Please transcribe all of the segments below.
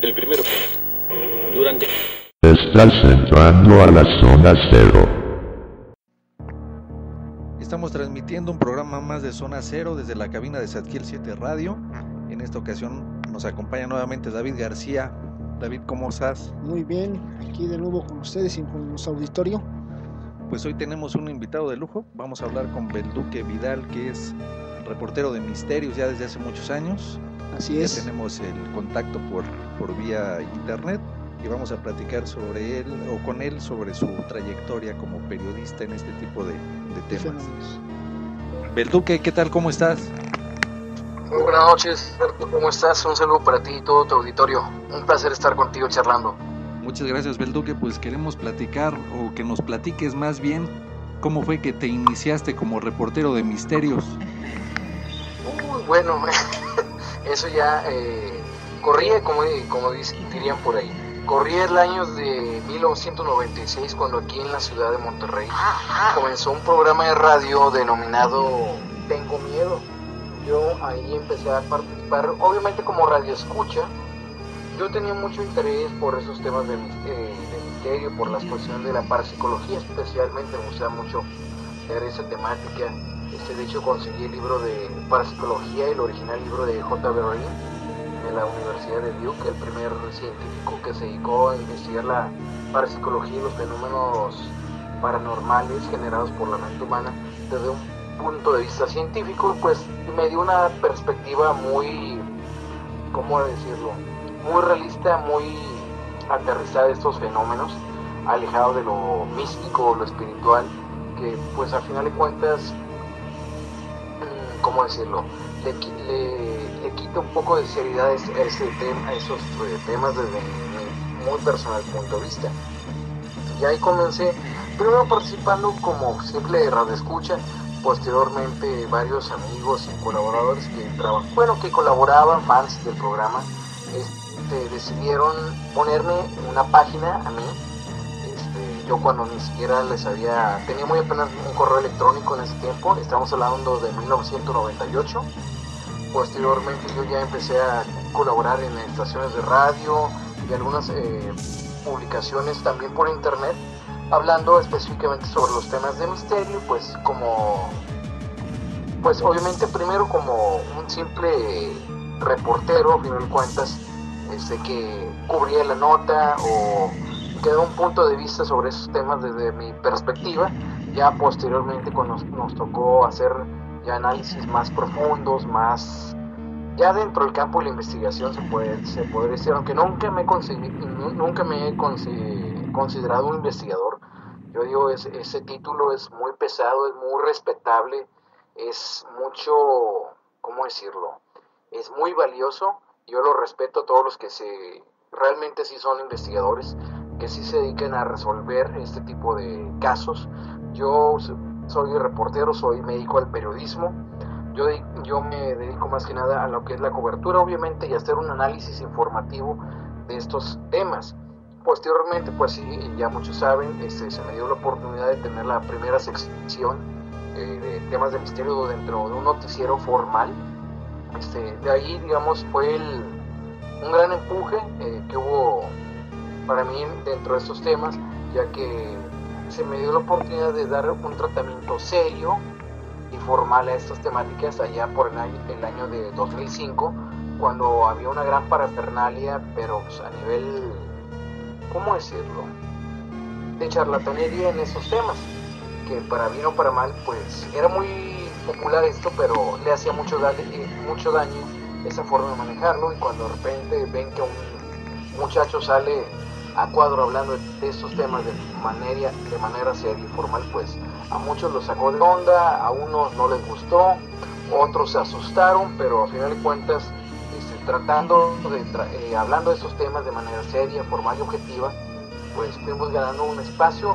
El primero. Durante... Estás entrando a la zona cero. Estamos transmitiendo un programa más de Zona Cero desde la cabina de Zadkiel 7 Radio. En esta ocasión nos acompaña nuevamente David García. David, ¿cómo estás? Muy bien, aquí de nuevo con ustedes y con los auditorio. Pues hoy tenemos un invitado de lujo. Vamos a hablar con Belduque Vidal, que es reportero de misterios ya desde hace muchos años. Así es. Ya tenemos el contacto por vía internet y vamos a platicar sobre él o con él sobre su trayectoria como periodista en este tipo de temas. Belduque, ¿qué tal? ¿Cómo estás? Muy buenas noches, ¿cómo estás? Un saludo para ti y todo tu auditorio. Un placer estar contigo charlando. Muchas gracias, Belduque. Pues queremos platicar o que nos platiques más bien cómo fue que te iniciaste como reportero de misterios. Bueno, eso ya corría, como dirían por ahí. Corría el año de 1996 cuando aquí en la ciudad de Monterrey comenzó un programa de radio denominado Tengo Miedo. Yo ahí empecé a participar, obviamente como radioescucha. Yo tenía mucho interés por esos temas de misterio, por las cuestiones de la parapsicología especialmente, me gustaba mucho ver esa temática. De hecho conseguí el libro de parapsicología, el original libro de J. Berlin, de la Universidad de Duke, el primer científico que se dedicó a investigar la parapsicología y los fenómenos paranormales generados por la mente humana desde un punto de vista científico. Pues me dio una perspectiva muy, ¿cómo decirlo?, muy realista, muy aterrizada de estos fenómenos, alejado de lo místico, lo espiritual, que pues al final de cuentas, ¿cómo decirlo?, le quita un poco de seriedad a esos temas desde mi muy personal punto de vista. Y ahí comencé, primero participando como simple radioescucha, posteriormente varios amigos y colaboradores que colaboraban, fans del programa, decidieron ponerme una página a mí. Yo cuando ni siquiera tenía muy apenas un correo electrónico en ese tiempo, estamos hablando de 1998. Posteriormente yo ya empecé a colaborar en estaciones de radio y algunas publicaciones también por internet, hablando específicamente sobre los temas de misterio, pues obviamente primero como un simple reportero, a final de cuentas, que cubría la nota o que da un punto de vista sobre esos temas desde mi perspectiva. Ya posteriormente cuando nos tocó hacer ya análisis más profundos, más ya dentro del campo de la investigación, se puede decir, aunque nunca me he considerado un investigador. Yo digo, ese título es muy pesado, es muy respetable, es mucho, ¿cómo decirlo?, es muy valioso. Yo lo respeto a todos los que realmente sí son investigadores, que sí se dedican a resolver este tipo de casos. Yo soy reportero, me dedico al periodismo. Yo me dedico más que nada a lo que es la cobertura, obviamente, y a hacer un análisis informativo de estos temas. Posteriormente, pues sí, ya muchos saben, se me dio la oportunidad de tener la primera sección de temas de misterio dentro de un noticiero formal. De ahí, digamos, fue un gran empuje que hubo para mí dentro de estos temas, ya que se me dio la oportunidad de dar un tratamiento serio y formal a estas temáticas allá por el año de 2005, cuando había una gran parafernalia, pero pues, a nivel, ¿cómo decirlo?, de charlatanería en esos temas, que para bien o para mal, pues era muy popular esto, pero le hacía mucho daño esa forma de manejarlo. Y cuando de repente ven que un muchacho sale a cuadro hablando de estos temas de manera seria y formal, pues a muchos los sacó de onda, a unos no les gustó, otros se asustaron, pero a final de cuentas, hablando de estos temas de manera seria, formal y objetiva, pues fuimos ganando un espacio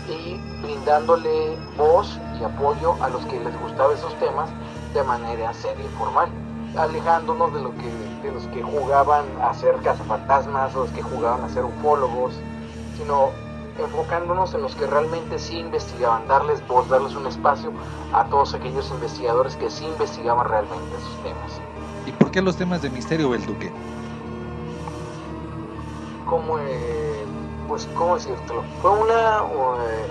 y brindándole voz y apoyo a los que les gustaba esos temas de manera seria y formal, alejándonos de los que jugaban a ser cazafantasmas, o los que jugaban a ser ufólogos, sino enfocándonos en los que realmente sí investigaban, darles voz, darles un espacio a todos aquellos investigadores que sí investigaban realmente esos temas. ¿Y por qué los temas de misterio, Belduque? como, pues, ¿cómo decírtelo? Fue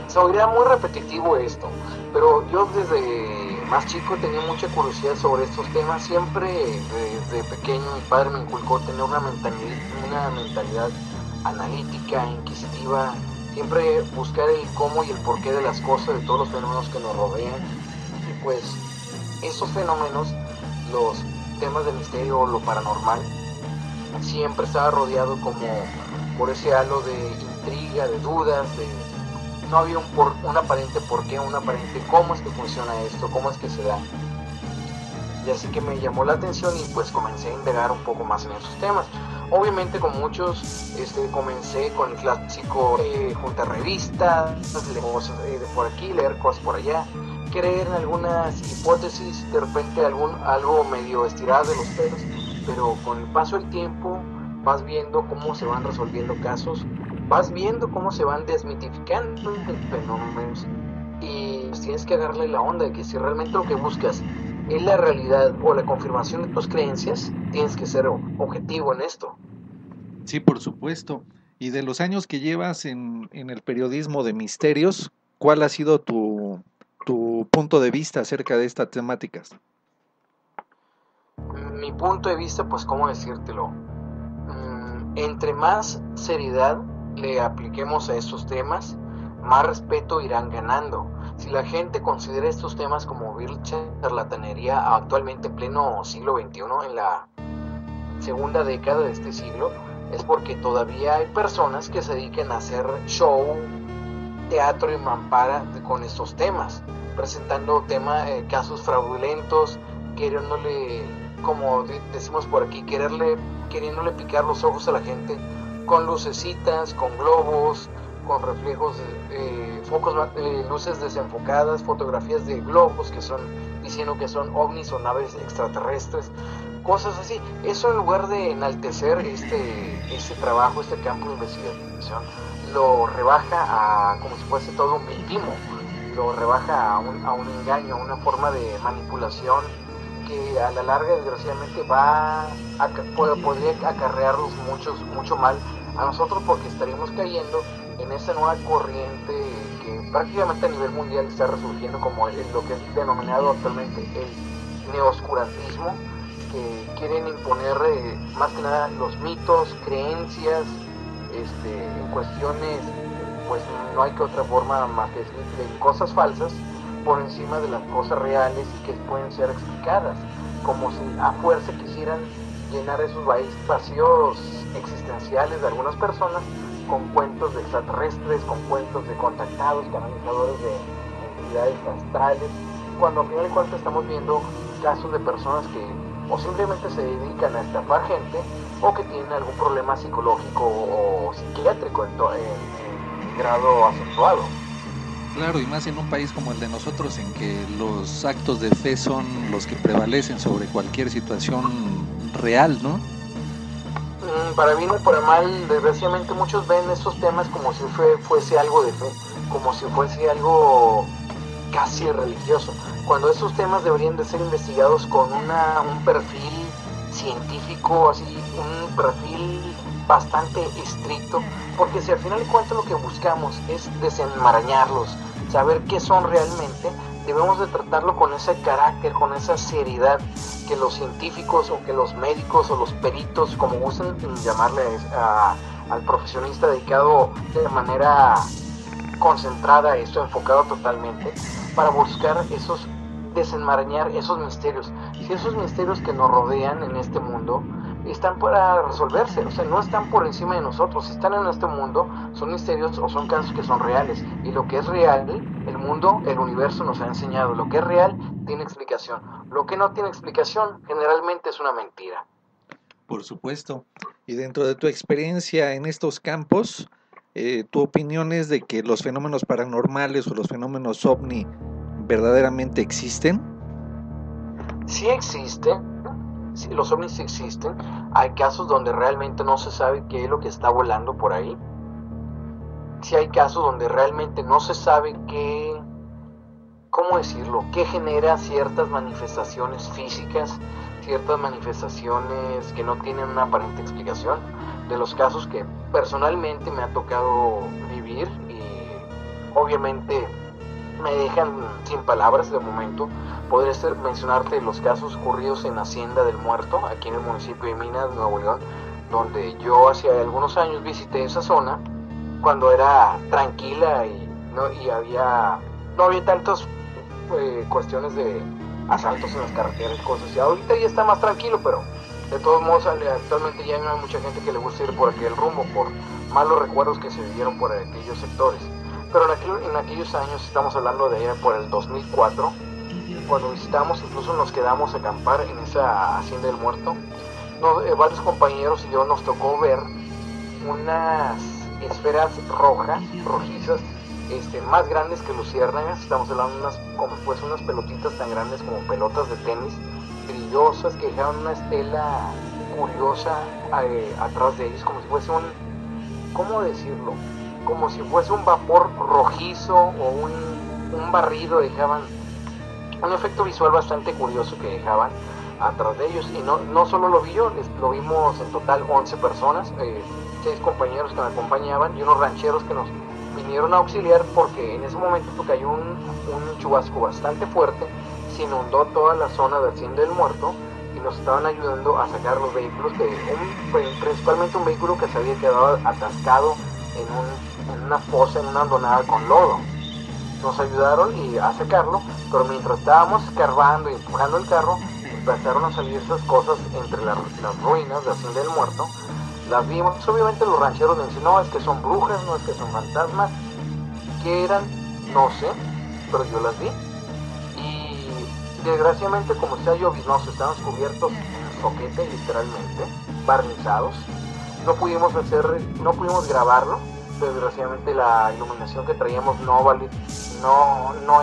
se oiría muy repetitivo esto, pero yo desde más chico tenía mucha curiosidad sobre estos temas. Siempre desde pequeño mi padre me inculcó tener una mentalidad analítica, inquisitiva, siempre buscar el cómo y el porqué de las cosas, de todos los fenómenos que nos rodean. Y pues esos fenómenos, los temas de misterio o lo paranormal, siempre estaba rodeado como por ese halo de intriga, de dudas, no había un aparente porqué, un aparente cómo es que funciona esto, cómo es que se da. Y así que me llamó la atención y pues comencé a indagar un poco más en esos temas. Obviamente con muchos, comencé con el clásico juntar revistas, leer cosas de por aquí, leer cosas por allá, creer en algunas hipótesis, de repente algo medio estirado de los pelos, pero con el paso del tiempo vas viendo cómo se van resolviendo casos, vas viendo cómo se van desmitificando fenómenos y pues tienes que agarrarle la onda de que si realmente lo que buscas es la realidad o la confirmación de tus creencias, tienes que ser objetivo en esto. Sí, por supuesto. Y de los años que llevas en el periodismo de misterios, ¿cuál ha sido tu punto de vista acerca de estas temáticas? Mi punto de vista, pues, ¿cómo decírtelo? Entre más seriedad le apliquemos a estos temas, más respeto irán ganando. Si la gente considera estos temas como vil charlatanería actualmente en pleno siglo XXI, en la segunda década de este siglo, es porque todavía hay personas que se dediquen a hacer show, teatro y mampara con estos temas, presentando casos fraudulentos, queriéndole, como decimos por aquí, queriéndole picar los ojos a la gente con lucecitas, con globos, con reflejos, focos, luces desenfocadas, fotografías de globos que son diciendo que son ovnis o naves extraterrestres, cosas así. Eso, en lugar de enaltecer este trabajo, este campo de investigación, lo rebaja a como si fuese todo un timo, lo rebaja a un engaño, a una forma de manipulación que a la larga desgraciadamente podría acarrearnos mucho mal a nosotros, porque estaríamos cayendo en esa nueva corriente que prácticamente a nivel mundial está resurgiendo como lo que es denominado actualmente el neoscurantismo, que quieren imponer más que nada los mitos, creencias, en cuestiones, pues no hay que otra forma más que decir, de cosas falsas por encima de las cosas reales y que pueden ser explicadas, como si a fuerza quisieran llenar esos vacíos existenciales de algunas personas con cuentos de extraterrestres, con cuentos de contactados, canalizadores de entidades astrales, cuando al final de cuentas estamos viendo casos de personas que o simplemente se dedican a estafar gente o que tienen algún problema psicológico o psiquiátrico en grado acentuado. Claro, y más en un país como el de nosotros, en que los actos de fe son los que prevalecen sobre cualquier situación real, ¿no? Para bien o para mal, desgraciadamente muchos ven estos temas como si fuese algo de fe, como si fuese algo casi religioso, cuando estos temas deberían de ser investigados con un perfil científico, así, un perfil bastante estricto, porque si al final de cuentas lo que buscamos es desenmarañarlos, saber qué son realmente, debemos de tratarlo con ese carácter, con esa seriedad que los científicos o que los médicos o los peritos, como gusten llamarle al profesionista dedicado de manera concentrada a esto, enfocado totalmente, para buscar desenmarañar esos misterios. Si esos misterios que nos rodean en este mundo están para resolverse, o sea, no están por encima de nosotros, están en este mundo, son misterios o son casos que son reales, y lo que es real, el mundo, el universo nos ha enseñado, lo que es real tiene explicación, lo que no tiene explicación generalmente es una mentira. Por supuesto. Y dentro de tu experiencia en estos campos, ¿tu opinión es de que los fenómenos paranormales o los fenómenos ovni verdaderamente existen? Sí existen. Sí, los ovnis sí existen. Hay casos donde realmente no se sabe qué es lo que está volando por ahí. Sí hay casos donde realmente no se sabe ¿cómo decirlo?, qué genera ciertas manifestaciones físicas, ciertas manifestaciones que no tienen una aparente explicación, de los casos que personalmente me ha tocado vivir y obviamente me dejan sin palabras de momento. Podría mencionarte los casos ocurridos en Hacienda del Muerto, aquí en el municipio de Minas, Nuevo León, donde yo hace algunos años visité esa zona cuando era tranquila y no había tantas cuestiones de asaltos en las carreteras y cosas. Y ahorita ya está más tranquilo, pero de todos modos actualmente ya no hay mucha gente que le gusta ir por aquel rumbo por malos recuerdos que se vivieron por aquellos sectores. Pero en aquellos años, estamos hablando de allá por el 2004, cuando visitamos, incluso nos quedamos a acampar en esa Hacienda del Muerto. Varios compañeros y yo nos tocó ver unas esferas rojizas, más grandes que luciérnagas. Estamos hablando de unas pelotitas tan grandes como pelotas de tenis, brillosas, que dejaban una estela curiosa atrás de ellos, como si fuese ¿cómo decirlo? Como si fuese un vapor rojizo o un barrido. Dejaban un efecto visual bastante curioso que dejaban atrás de ellos. Y no solo lo vi yo, lo vimos en total 11 personas, 6 compañeros que me acompañaban y unos rancheros que nos vinieron a auxiliar, porque en ese momento cayó un chubasco bastante fuerte, se inundó toda la zona de Hacienda del Muerto y nos estaban ayudando a sacar los vehículos, principalmente un vehículo que se había quedado atascado en una fosa, en una hondonada con lodo. Nos ayudaron a sacarlo, pero mientras estábamos escarbando y empujando el carro, empezaron a salir esas cosas entre las ruinas de Hacienda del Muerto. Las vimos, obviamente los rancheros me dicen, no, es que son brujas, no es que son fantasmas. ¿Qué eran? No sé, pero yo las vi. Y desgraciadamente, como está lloviznoso, estaban cubiertos en soquete, literalmente, barnizados. No pudimos grabarlo. Desgraciadamente la iluminación que traíamos no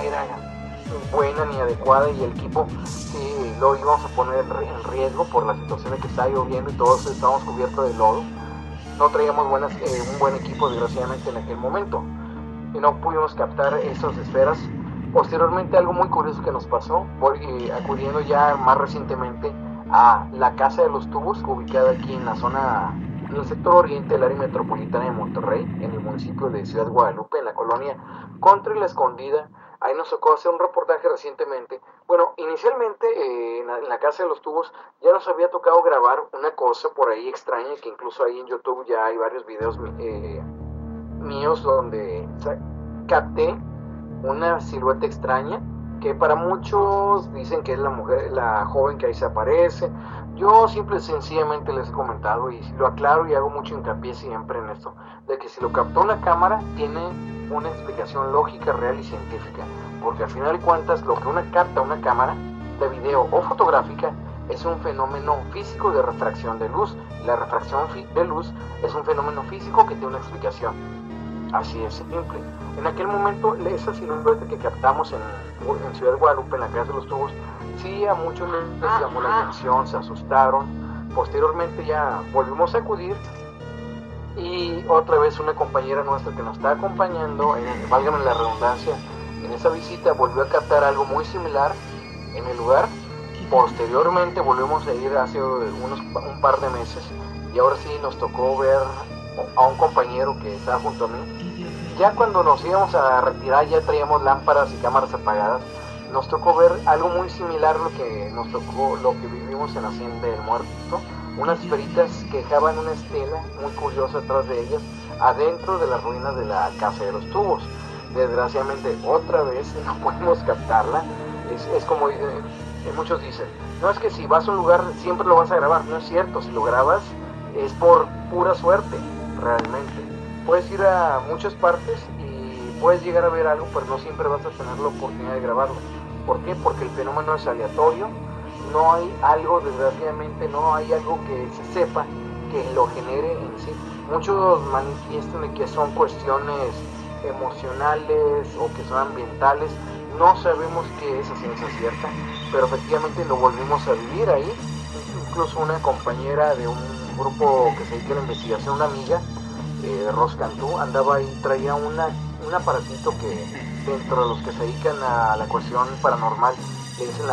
era buena ni adecuada, y el equipo sí lo íbamos a poner en riesgo por la situación de que estaba lloviendo y todos estábamos cubiertos de lodo. No traíamos un buen equipo, desgraciadamente, en aquel momento, y no pudimos captar esas esferas. Posteriormente, algo muy curioso que nos pasó, acudiendo ya más recientemente a la Casa de los Tubos, ubicada aquí en la zona, en el sector oriente del área metropolitana de Monterrey, en el municipio de Ciudad Guadalupe, en la colonia Contra y La Escondida. Ahí nos tocó hacer un reportaje recientemente. Bueno, inicialmente en la Casa de los Tubos ya nos había tocado grabar una cosa por ahí extraña, que incluso ahí en YouTube ya hay varios videos míos donde capté una silueta extraña, que para muchos dicen que es la joven que ahí se aparece. Yo simple y sencillamente les he comentado, y lo aclaro y hago mucho hincapié siempre en esto, de que si lo captó una cámara tiene una explicación lógica, real y científica, porque al final de cuentas lo que capta una cámara de video o fotográfica es un fenómeno físico de refracción de luz. La refracción de luz es un fenómeno físico que tiene una explicación. Así es simple. En aquel momento, esa silueta que captamos en Ciudad Guadalupe, en la Casa de los Tubos, sí a muchos les llamó la atención, se asustaron. Posteriormente ya volvimos a acudir, y otra vez una compañera nuestra que nos está acompañando, válgame la redundancia, en esa visita volvió a captar algo muy similar en el lugar. Posteriormente volvimos a ir hace un par de meses, y ahora sí nos tocó ver a un compañero que estaba junto a mí. Ya cuando nos íbamos a retirar ya traíamos lámparas y cámaras apagadas. Nos tocó ver algo muy similar a lo que vivimos en Hacienda del Muerto. Unas esferitas que dejaban una estela muy curiosa atrás de ellas, adentro de las ruinas de la Casa de los Tubos. Desgraciadamente otra vez no pudimos captarla. Es como muchos dicen, no, es que si vas a un lugar siempre lo vas a grabar. No es cierto, si lo grabas es por pura suerte, realmente. Puedes ir a muchas partes y puedes llegar a ver algo, pero no siempre vas a tener la oportunidad de grabarlo. ¿Por qué? Porque el fenómeno es aleatorio. No hay algo, desgraciadamente, no hay algo que se sepa que lo genere en sí. Muchos manifiestan de que son cuestiones emocionales o que son ambientales. No sabemos qué es a ciencia cierta, pero efectivamente lo volvimos a vivir ahí. Incluso una compañera de un grupo que se dedica a la investigación, una amiga, Ros Cantú, andaba ahí, traía un aparatito que dentro de los que se dedican a la cuestión paranormal le dicen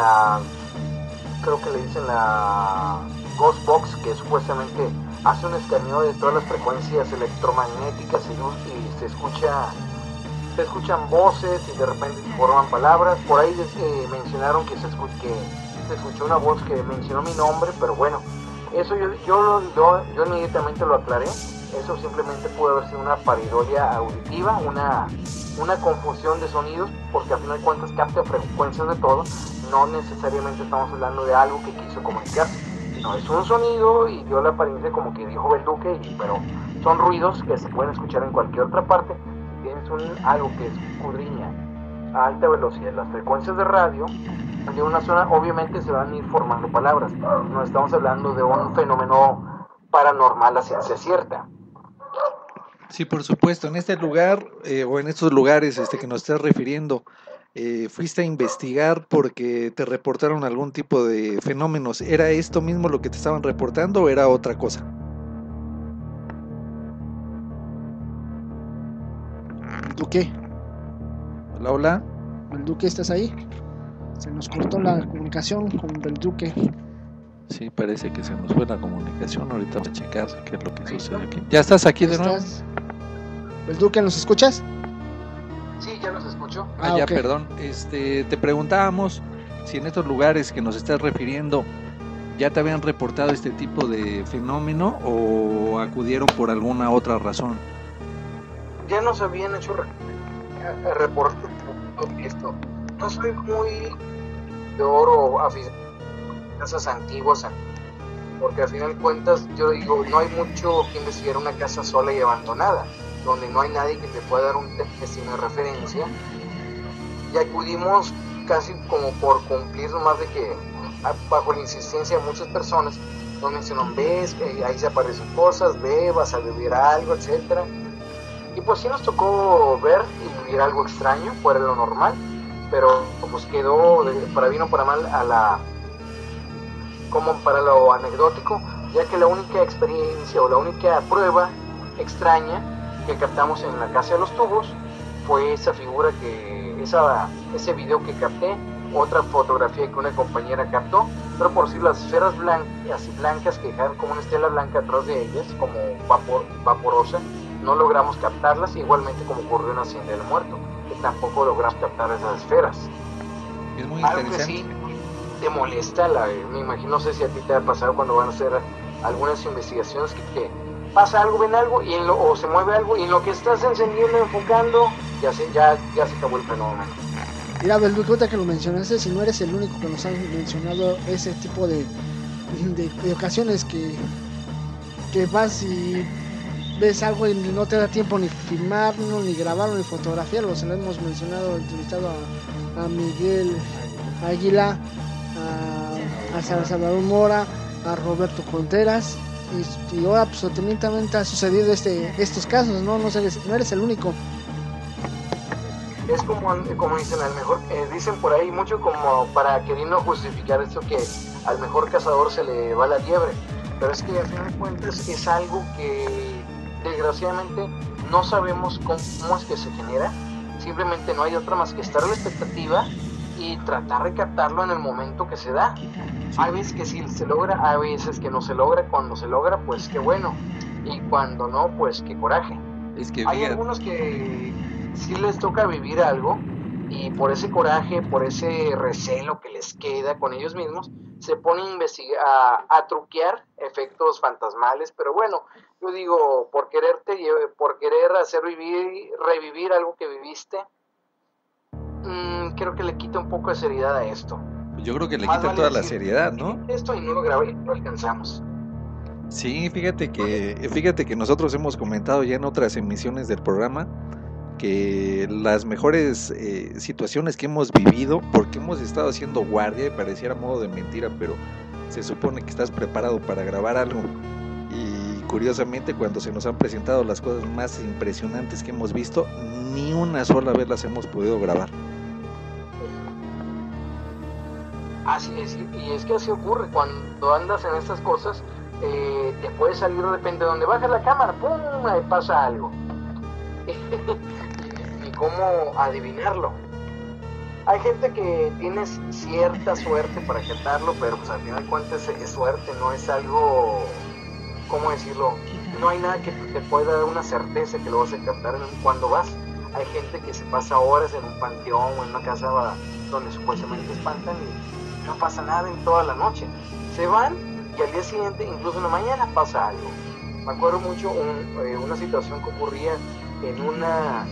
creo que le dicen la Ghost Box, que supuestamente hace un escaneo de todas las frecuencias electromagnéticas y se escuchan voces y de repente se forman palabras. Por ahí mencionaron que se escuchó una voz que mencionó mi nombre, pero bueno, eso yo inmediatamente lo aclaré. Eso simplemente puede haber sido una pareidolia auditiva, una confusión de sonidos, porque al final de cuentas capta frecuencias de todo. No necesariamente estamos hablando de algo que quiso comunicar. No, es un sonido y dio la apariencia como que dijo Belduque, pero son ruidos que se pueden escuchar en cualquier otra parte. Si tienes algo que escudriña a alta velocidad las frecuencias de radio de una zona, obviamente se van a ir formando palabras. No estamos hablando de un fenómeno paranormal a ciencia cierta. Sí, por supuesto. En este lugar o en estos lugares que nos estás refiriendo, fuiste a investigar porque te reportaron algún tipo de fenómenos. ¿Era esto mismo lo que te estaban reportando o era otra cosa? ¿Duque? Hola, hola. ¿Duque, estás ahí? Se nos cortó la comunicación con Belduque. Sí, parece que se nos fue la comunicación. Ahorita vamos a checar qué es lo que sucede aquí. ¿Ya estás aquí de nuevo? ¿Belduque, nos escuchas? Sí, ya los escucho. Ya, okay. Perdón. Te preguntábamos si en estos lugares que nos estás refiriendo ya te habían reportado este tipo de fenómeno o acudieron por alguna otra razón. Ya nos habían hecho reportes de esto. No soy muy de oro aficionado a casas antiguas, porque al final de cuentas yo digo, no hay mucho que investigar una casa sola y abandonada, donde no hay nadie que te pueda dar un testimonio de referencia, y acudimos casi como por cumplir, nomás de que bajo la insistencia de muchas personas nos mencionan, ves que ahí se aparecen cosas, vas a vivir algo, etcétera. Y pues sí nos tocó ver y vivir algo extraño, fuera de lo normal, pero pues quedó para bien o para mal como para lo anecdótico, ya que la única experiencia o la única prueba extraña que captamos en la casa de los tubos fue esa figura ese video que capté, otra fotografía que una compañera captó, pero por si las esferas blancas que dejaron como una estela blanca atrás de ellas, como vaporosa, no logramos captarlas, igualmente como ocurrió en Hacienda del Muerto, que tampoco logramos captar esas esferas. Es muy Algo interesante. que sí te molesta, me imagino, no sé si a ti te ha pasado cuando van a hacer algunas investigaciones que pasa algo, ven algo o se mueve algo y en lo que estás encendiendo, enfocando, ya se acabó el fenómeno. Mira, Belduque, que lo mencionaste, si no eres el único que nos han mencionado ese tipo de ocasiones que vas y ves algo y no te da tiempo ni filmarlo, ni grabarlo, ni fotografiarlo. Se lo hemos mencionado, entrevistado a Miguel Águila, a Salvador Mora, a Roberto Contreras, y ahora pues también ha sucedido estos casos, ¿no? No eres el único. Es como dicen, al mejor, dicen por ahí mucho como para queriendo justificar esto, que al mejor cazador se le va la liebre, pero es que al final de cuentas es algo que desgraciadamente no sabemos cómo es que se genera. Simplemente no hay otra más que estar a la expectativa y tratar de captarlo en el momento que se da. Hay veces que sí se logra, hay veces que no se logra. Cuando se logra, pues qué bueno, y cuando no, pues qué coraje. Es que hay algunos que sí les toca vivir algo y por ese coraje, por ese recelo que les queda con ellos mismos, se ponen a truquear efectos fantasmales. Pero bueno, yo digo, por querer hacer revivir algo que viviste, creo que le quita un poco de seriedad a esto. Yo creo que le quita toda la seriedad, ¿no? Esto y no lo grabé, no alcanzamos. Sí, fíjate que nosotros hemos comentado ya en otras emisiones del programa que las mejores situaciones que hemos vivido, porque hemos estado haciendo guardia y pareciera modo de mentira, pero se supone que estás preparado para grabar algo, y curiosamente cuando se nos han presentado las cosas más impresionantes que hemos visto, ni una sola vez las hemos podido grabar. Así es, y es que así ocurre cuando andas en estas cosas. Te puede salir de repente donde bajas la cámara, ¡pum!, ahí pasa algo. Y cómo adivinarlo. Hay gente que tiene cierta suerte para captarlo, pero pues al final de cuentas es suerte, no es algo, ¿cómo decirlo? No hay nada que te pueda dar una certeza que lo vas a captar cuando vas. Hay gente que se pasa horas en un panteón o en una casa donde supuestamente espantan y no pasa nada en toda la noche. Se van y al día siguiente, incluso en la mañana, pasa algo. Me acuerdo mucho una situación que ocurría en una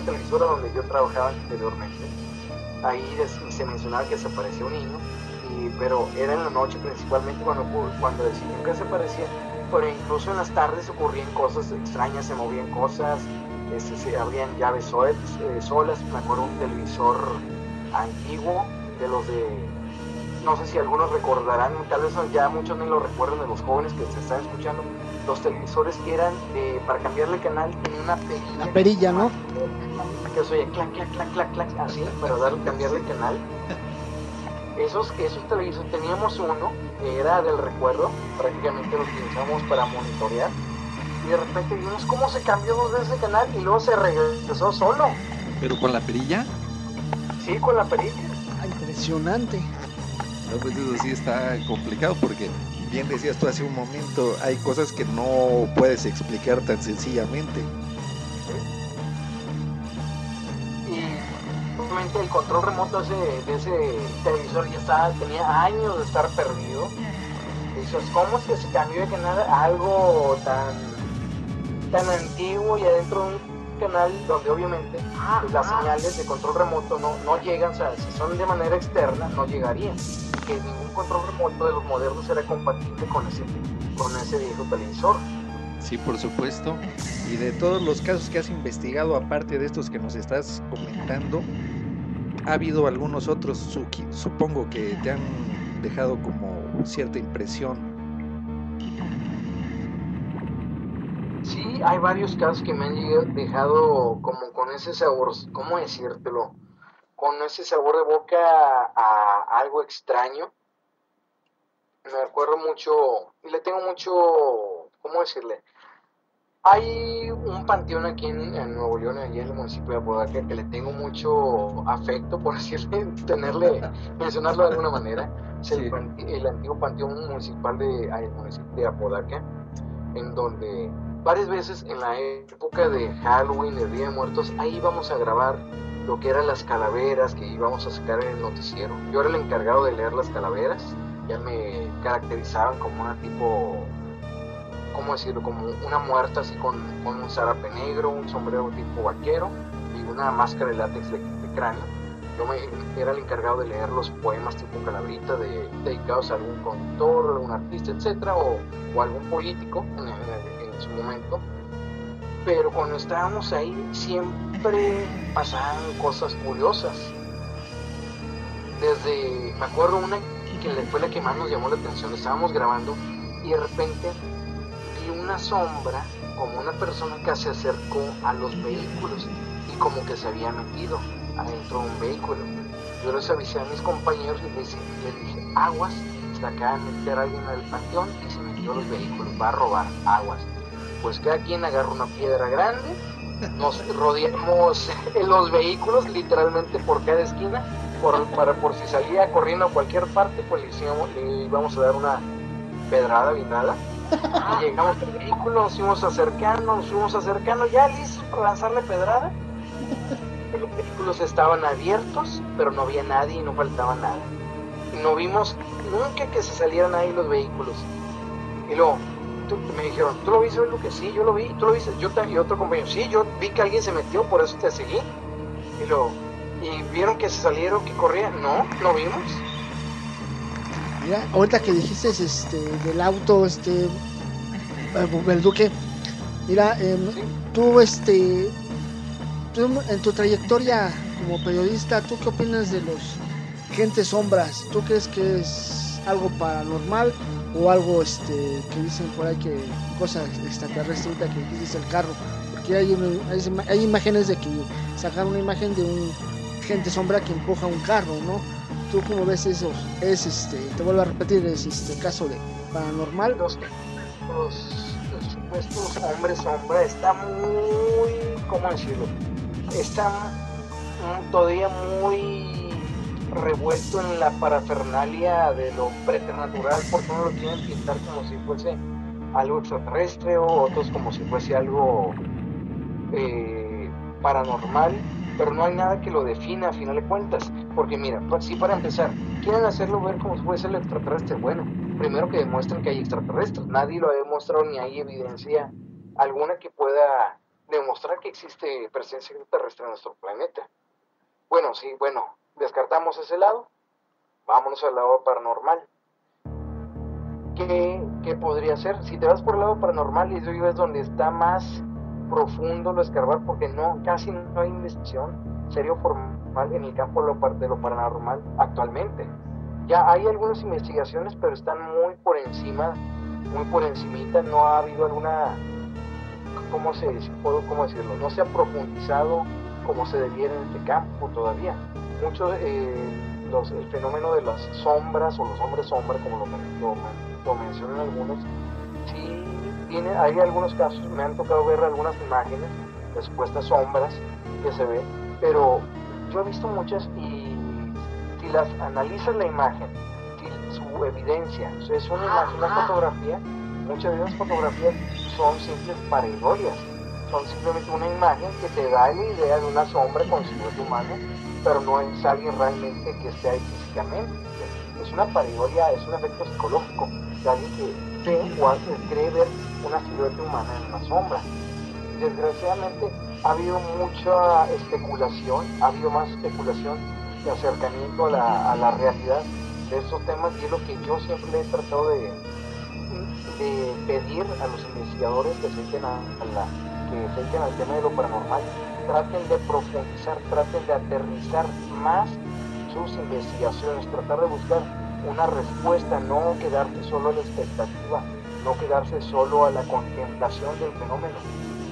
televisora donde yo trabajaba anteriormente. Ahí se mencionaba que se aparecía un niño, pero era en la noche principalmente cuando decían que se aparecía, pero incluso en las tardes ocurrían cosas extrañas, se movían cosas, se abrían llaves solas. Me acuerdo un televisor antiguo, de los no sé si algunos recordarán, tal vez ya muchos ni lo recuerdan de los jóvenes que se están escuchando, los televisores que eran para cambiarle canal tenía una perilla. La perilla, ¿no? Que se oía clac, clac, clac, clac, clac, así, para cambiarle canal. Esos televisores, teníamos uno que era del recuerdo, prácticamente lo utilizamos para monitorear, y de repente vimos cómo se cambió 2 veces de canal y luego se regresó solo. ¿Pero con la perilla? Sí, con la perilla. Impresionante. No, pues eso sí está complicado porque bien decías tú hace un momento, hay cosas que no puedes explicar tan sencillamente. Y obviamente el control remoto de ese televisor tenía años de estar perdido. Dices, ¿cómo es que se cambió de canal a algo tan antiguo y adentro de un canal donde obviamente las señales de control remoto no llegan? O sea, si son de manera externa no llegarían, que ningún control remoto de los modernos era compatible con ese viejo televisor. Sí, por supuesto. Y de todos los casos que has investigado, aparte de estos que nos estás comentando, ¿ha habido algunos otros, supongo, que te han dejado como cierta impresión? Sí, hay varios casos que me han dejado como con ese sabor, ¿cómo decírtelo? Con ese sabor de boca a algo extraño. Me acuerdo mucho, y le tengo mucho, ¿cómo decirle? Hay un panteón aquí en Nuevo León, allí en el municipio de Apodaca, que le tengo mucho afecto, por decirle, mencionarlo de alguna manera. Es Sí. el antiguo panteón municipal del municipio de Apodaca, en donde varias veces en la época de Halloween, el Día de Muertos, ahí íbamos a grabar lo que eran las calaveras que íbamos a sacar en el noticiero. Yo era el encargado de leer las calaveras, ya me caracterizaban como una tipo, ¿cómo decirlo? Como una muerta así con un zarape negro, un sombrero tipo vaquero y una máscara de látex de cráneo. Yo era el encargado de leer los poemas tipo calaverita dedicados a algún conductor, algún artista, etcétera, o algún político en su momento. Pero cuando estábamos ahí siempre pasaban cosas curiosas. Me acuerdo una que fue la que más nos llamó la atención. Estábamos grabando y de repente vi una sombra, como una persona que se acercó a los vehículos y como que se había metido adentro de un vehículo. Yo les avisé a mis compañeros y les dije, aguas, se acaba de meter alguien al panteón y se metió a los vehículos, va a robar, aguas. Pues cada quien agarra una piedra grande, nos rodeamos en los vehículos literalmente por cada esquina, por si salía corriendo a cualquier parte, pues le íbamos a dar una pedrada bien dada. Y llegamos al vehículo, nos fuimos acercando, ya listos para lanzarle pedrada. Los vehículos estaban abiertos, pero no había nadie y no faltaba nada. No vimos nunca que se salieran ahí los vehículos. Y luego me dijeron, ¿tú lo viste, Luque? Sí, yo lo vi. ¿Tú lo viste? Y otro compañero, sí, yo vi que alguien se metió, por eso te seguí. Y vieron que se salieron, que corrían. No vimos. Mira, ahorita que dijiste del auto, el Duque, mira, ¿Sí? tú en tu trayectoria como periodista, ¿tú qué opinas de los gentes sombras? ¿Tú crees que es algo paranormal o algo que dicen por ahí que cosa extraterrestre, ahorita que dices el carro? Porque hay imágenes de que sacan una imagen de un gente sombra que empuja un carro, ¿no? ¿Tú cómo ves eso? Te vuelvo a repetir, es caso de paranormal. Los supuestos hombres sombra está muy, ¿cómo decirlo? Está todavía muy revuelto en la parafernalia de lo preternatural, porque uno lo quieren pintar como si fuese algo extraterrestre, o otros como si fuese algo paranormal, pero no hay nada que lo defina a final de cuentas. Porque mira, sí, para empezar, quieren hacerlo ver como si fuese el extraterrestre. Bueno, primero que demuestren que hay extraterrestres. Nadie lo ha demostrado, ni hay evidencia alguna que pueda demostrar que existe presencia extraterrestre en nuestro planeta. Bueno, sí, bueno, descartamos ese lado, vámonos al lado paranormal. ¿Qué podría ser? Si te vas por el lado paranormal, y eso es donde está más profundo lo escarbar, porque casi no hay investigación serio formal en el campo de lo paranormal actualmente. Ya hay algunas investigaciones, pero están muy por encimita. No ha habido alguna, ¿cómo decirlo? No se ha profundizado como se debiera en este campo todavía. Mucho el fenómeno de las sombras o los hombres sombra, como lo mencionan algunos, sí hay algunos casos. Me han tocado ver algunas imágenes de supuestas sombras que se ven, pero yo he visto muchas, y si las analizas la imagen, su evidencia, es una imagen, una fotografía, muchas de las fotografías son simples pareidolias, son simplemente una imagen que te da la idea de una sombra con silueta humana, pero no es alguien realmente que esté ahí físicamente. Es una pareidolia, es un efecto psicológico de alguien que ve o cree ver una silueta humana en una sombra. Desgraciadamente ha habido mucha especulación, ha habido más especulación que acercamiento a la realidad de estos temas, y es lo que yo siempre he tratado de pedir a los investigadores que se dediquen al tema de lo paranormal. Traten de profundizar, traten de aterrizar más sus investigaciones, tratar de buscar una respuesta, no quedarse solo a la expectativa, no quedarse solo a la contemplación del fenómeno,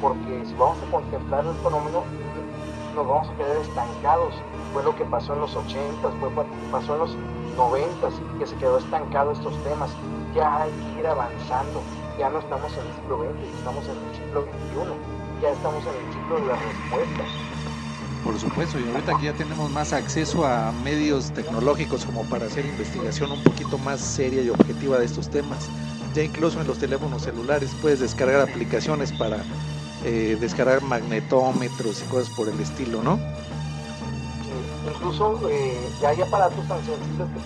porque si vamos a contemplar el fenómeno nos vamos a quedar estancados. Fue lo que pasó en los 80s, pasó en los 90s, que se quedó estancado estos temas. Ya hay que ir avanzando, ya no estamos en el siglo XX, estamos en el siglo XXI, ya estamos en el ciclo de las respuestas. Por supuesto, y ahorita que ya tenemos más acceso a medios tecnológicos como para hacer investigación un poquito más seria y objetiva de estos temas. Ya incluso en los teléfonos celulares puedes descargar aplicaciones para descargar magnetómetros y cosas por el estilo, ¿no? Sí, incluso ya hay aparatos tan sencillos que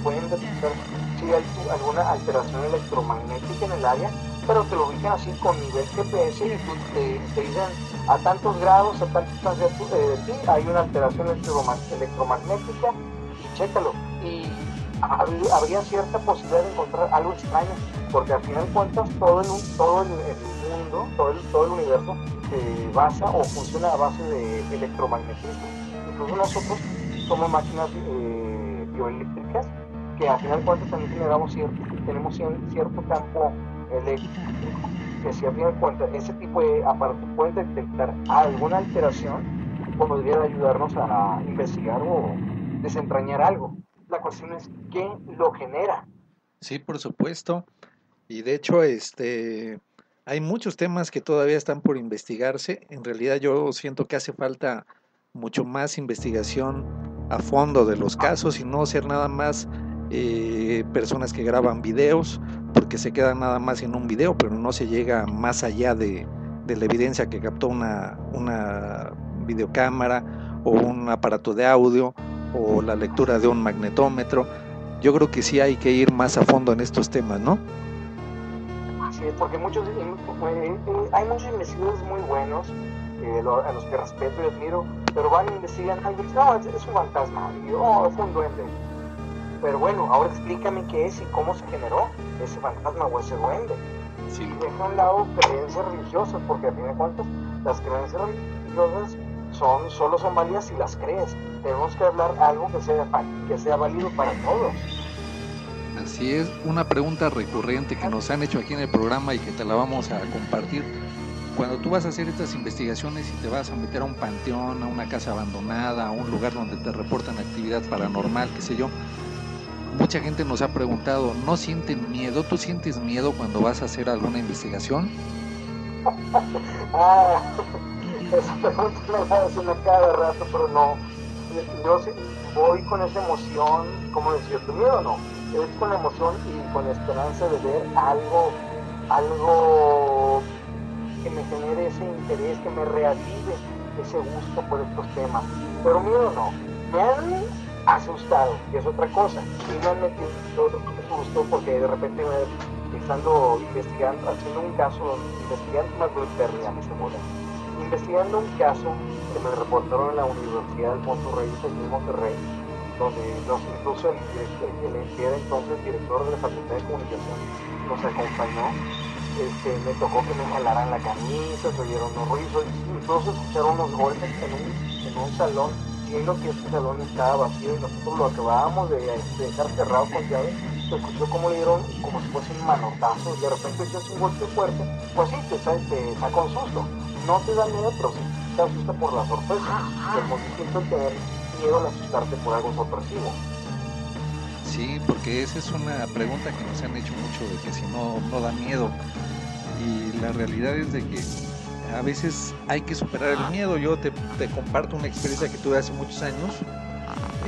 pueden detectar si hay alguna alteración electromagnética en el área, pero te lo ubican así con nivel GPS, y tú te dicen a tantos grados, a tantas distancias de ti hay una alteración electromagnética, y chécalo. Y habría cierta posibilidad de encontrar algo extraño, porque al final de cuentas todo el mundo, todo el universo se basa o funciona a base de electromagnetismo. Incluso nosotros somos máquinas bioeléctricas, que al final de cuentas también tenemos cierto campo eléctrico, que si al final de cuentas ese tipo de aparatos pueden detectar alguna alteración, podría ayudarnos a investigar o desentrañar algo. La cuestión es ¿qué lo genera? Sí, por supuesto. Y de hecho, hay muchos temas que todavía están por investigarse. En realidad yo siento que hace falta mucho más investigación a fondo de los casos, y no ser nada más personas que graban videos, porque se quedan nada más en un video, pero no se llega más allá de la evidencia que captó una videocámara o un aparato de audio o la lectura de un magnetómetro. Yo creo que sí hay que ir más a fondo en estos temas, ¿no? Sí, porque hay muchos investigadores muy buenos, a los que respeto y admiro, pero van a investigar algo y dicen, no, es un fantasma, y fue un duende. Pero bueno, ahora explícame qué es y cómo se generó ese fantasma o ese duende. Sí. Y deja a un lado creencias religiosas, porque a fin de cuentas las creencias religiosas solo son válidas si las crees. Tenemos que hablar algo que sea válido para todos. Así es, una pregunta recurrente que nos han hecho aquí en el programa y que te la vamos a compartir. Cuando tú vas a hacer estas investigaciones y te vas a meter a un panteón, a una casa abandonada, a un lugar donde te reportan actividad paranormal, qué sé yo, mucha gente nos ha preguntado, ¿no sienten miedo? ¿Tú sientes miedo cuando vas a hacer alguna investigación? Esa pregunta me la hacen a cada rato, pero no. Yo voy con esa emoción, ¿cómo decirte? Miedo no, es con la emoción y con la esperanza de ver algo que me genere ese interés, que me reavive ese gusto por estos temas. Pero miedo no, me han asustado, que es otra cosa, y me han metido otro susto porque de repente estando investigando, haciendo un caso, investigando más de pérdida, me se mola. Investigando un caso que me reportaron en la Universidad de Monterrey, en Monterrey, donde incluso el entonces director de la Facultad de Comunicación nos acompañó. Me tocó que me jalaran la camisa, se oyeron unos ruidos, incluso escucharon unos golpes en un salón, siendo que este salón estaba vacío y nosotros lo acabábamos de dejar cerrado con llave. Se escuchó como le dieron, como si fuesen manotazos, de repente echas un golpe fuerte, pues sí, te saca un susto. No te da miedo, pero sí te asusta por la sorpresa. El movimiento de tener miedo al asustarte por algo sorpresivo. Sí, porque esa es una pregunta que nos han hecho mucho, de que si no da miedo. Y la realidad es de que a veces hay que superar el miedo. Yo te comparto una experiencia que tuve hace muchos años.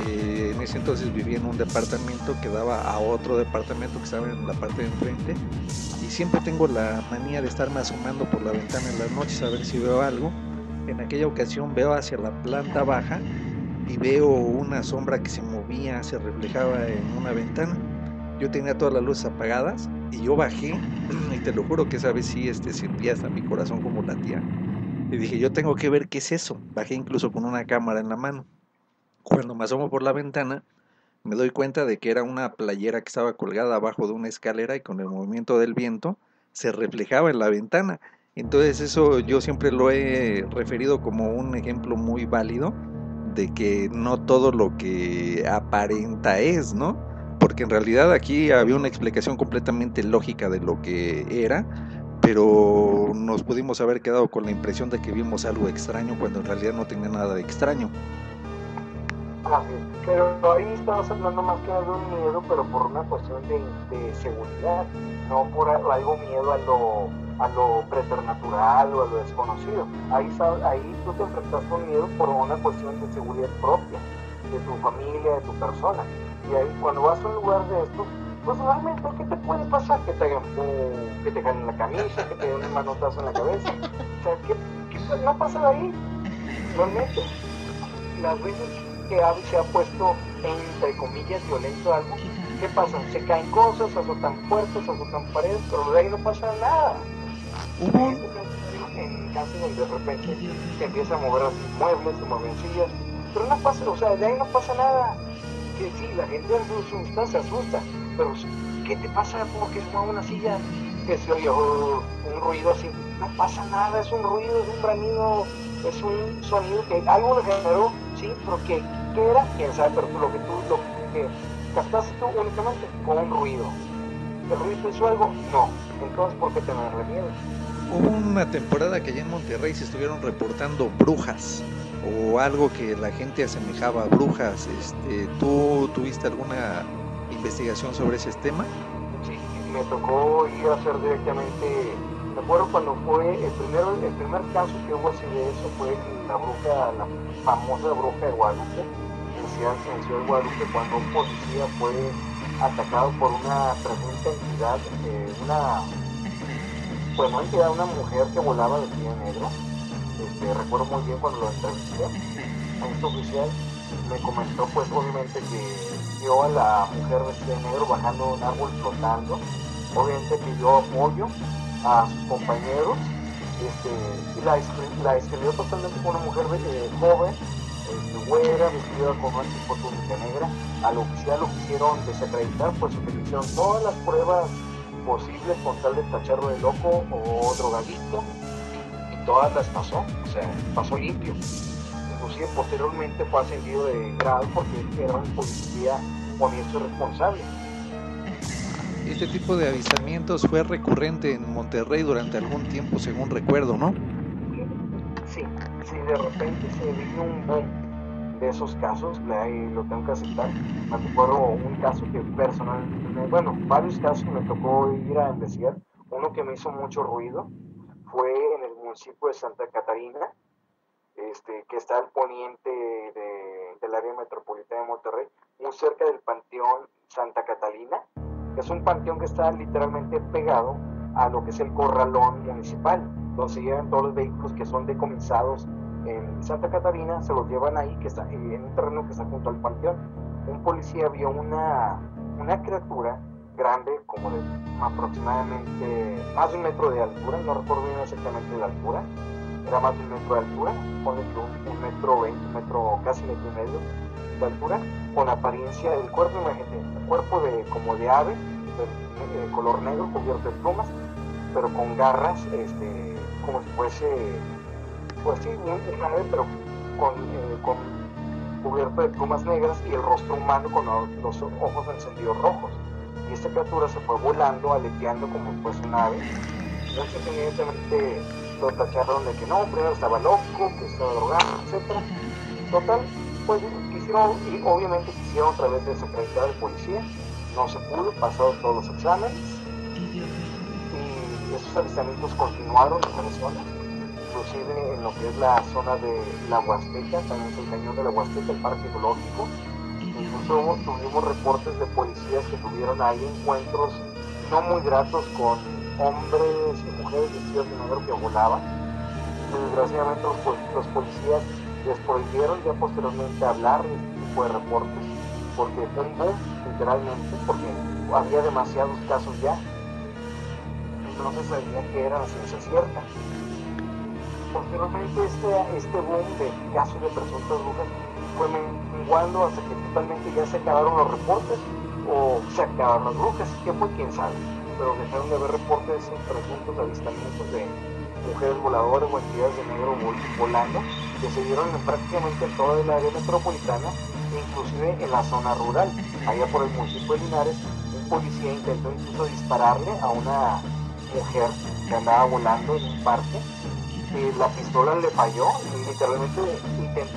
En ese entonces vivía en un departamento que daba a otro departamento que estaba en la parte de enfrente, y siempre tengo la manía de estarme asomando por la ventana en las noches a ver si veo algo. En aquella ocasión veo hacia la planta baja y veo una sombra que se movía, se reflejaba en una ventana. Yo tenía todas las luces apagadas y yo bajé, y te lo juro que esa vez sí sentía hasta mi corazón como latía, y dije, yo tengo que ver qué es eso. Bajé incluso con una cámara en la mano. Cuando me asomo por la ventana, me doy cuenta de que era una playera que estaba colgada abajo de una escalera, y con el movimiento del viento se reflejaba en la ventana. Entonces eso yo siempre lo he referido como un ejemplo muy válido de que no todo lo que aparenta es, ¿no? Porque en realidad aquí había una explicación completamente lógica de lo que era, pero nos pudimos haber quedado con la impresión de que vimos algo extraño cuando en realidad no tenía nada de extraño. Pero ahí estamos hablando más que de un miedo, pero por una cuestión de seguridad, no por algo miedo a lo preternatural o a lo desconocido. Ahí tú te enfrentaste a un miedo por una cuestión de seguridad propia, de tu familia, de tu persona. Y ahí cuando vas a un lugar de estos, pues normalmente, ¿qué te puede pasar? Que te hagan que te jalen la camisa, que te den un manotazo en la cabeza. O sea, ¿qué no pasa de ahí? Realmente, las veces que se ha puesto entre comillas violento algo, ¿qué pasa? Se caen cosas, azotan puertas, azotan paredes, pero de ahí no pasa nada. En casos donde de repente se empieza a mover los muebles, se mueven sillas, pero no pasa, o sea, de ahí no pasa nada. Que sí, la gente se asusta, pero ¿qué te pasa porque se mueve una silla? Que se oye un ruido así, no pasa nada, es un ruido, es un bramido, es un sonido que algo le generó, sí, pero ¿qué era? Quién sabe, pero lo que captaste tú únicamente con un ruido. ¿El ruido hizo algo? No. Entonces, ¿por qué tenerle miedo? Hubo una temporada que allá en Monterrey se estuvieron reportando brujas, o algo que la gente asemejaba a brujas. ¿Tú tuviste alguna investigación sobre ese tema? Sí, me tocó ir a hacer directamente. Me acuerdo cuando fue el primer caso que hubo así de eso, fue la famosa bruja de Guadalupe, en Ciudad de Guadalupe, cuando un policía fue atacado por una presunta entidad, una mujer que volaba vestida de negro. Recuerdo muy bien cuando lo entrevisté a este oficial, me comentó pues obviamente que vio a la mujer vestida de negro bajando de un árbol flotando. Obviamente pidió apoyo a sus compañeros, y la describió totalmente como una mujer joven, güera, vestida con una tipo túnica negra. Al oficial lo quisieron desacreditar, pues utilizaron todas las pruebas posibles con tal de tacharlo de loco o drogadicto, y todas las pasó, o sea, pasó limpio. Inclusive posteriormente fue ascendido de grado porque era un policía honesto y responsable. Este tipo de avistamientos fue recurrente en Monterrey durante algún tiempo, según recuerdo, ¿no? Sí, de repente se vino un boom de esos casos, lo tengo que aceptar. Me acuerdo un caso que varios casos que me tocó ir a investigar. Uno que me hizo mucho ruido fue en el municipio de Santa Catarina, que está al poniente del área metropolitana de Monterrey, muy cerca del Panteón Santa Catalina, que es un panteón que está literalmente pegado a lo que es el corralón municipal, donde se llevan todos los vehículos que son decomisados en Santa Catarina, se los llevan ahí, que está en un terreno que está junto al panteón. Un policía vio una criatura grande, como de aproximadamente más de 1 metro de altura, no recuerdo bien exactamente la altura, era más de 1 metro de altura, pone que 1 metro 20, 1 metro, casi 1,5 metros de altura, con apariencia del cuerpo, imagínate, un cuerpo como de ave, de color negro, cubierto de plumas, pero con garras, como si fuese, pues sí, un ave, pero con cubierto de plumas negras y el rostro humano con los ojos encendidos rojos. Y esta criatura se fue volando, aleteando como si fuese un ave. Entonces, evidentemente, lo tacharon de que no, primero estaba loco, que estaba drogado, etc. Total, pues obviamente quisieron a través de desacreditar al policía, no se pudo, pasaron todos los exámenes, y esos avistamientos continuaron en varias zonas, inclusive en lo que es la zona de la Huasteca, también es el cañón de la Huasteca, el parque ecológico. Incluso tuvimos reportes de policías que tuvieron ahí encuentros no muy gratos con hombres y mujeres vestidos de negro que volaban. Desgraciadamente los policías les prohibieron ya posteriormente hablar de este tipo de reportes, porque fue un boom, literalmente, porque había demasiados casos ya, no se sabía que era la ciencia cierta. Posteriormente este boom de casos de presuntas brujas fue menguando hasta que totalmente ya se acabaron los reportes o se acabaron las brujas, que fue quién sabe, pero dejaron de haber reportes de presuntos avistamientos de mujeres voladoras o entidades de negro volando, que se dieron prácticamente en toda el área metropolitana, inclusive en la zona rural. Allá por el municipio de Linares, un policía intentó incluso dispararle a una mujer que andaba volando en un parque, y la pistola le falló, literalmente,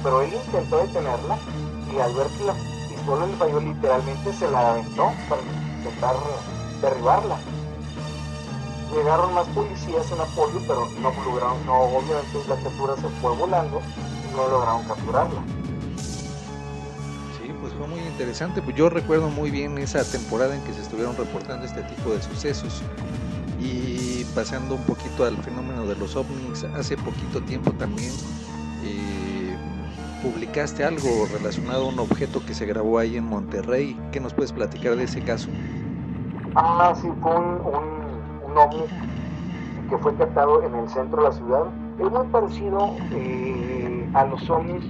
pero él intentó detenerla, y al ver que la pistola le falló, literalmente se la aventó para intentar derribarla. Llegaron más policías en apoyo, pero no lograron, obviamente la criatura se fue volando y no lograron capturarla. Sí, pues fue muy interesante. Pues yo recuerdo muy bien esa temporada en que se estuvieron reportando este tipo de sucesos. Y pasando un poquito al fenómeno de los ovnis, hace poquito tiempo también publicaste algo relacionado a un objeto que se grabó ahí en Monterrey. ¿Qué nos puedes platicar de ese caso? Sí, fue un ovni que fue captado en el centro de la ciudad. Es muy parecido a los ovnis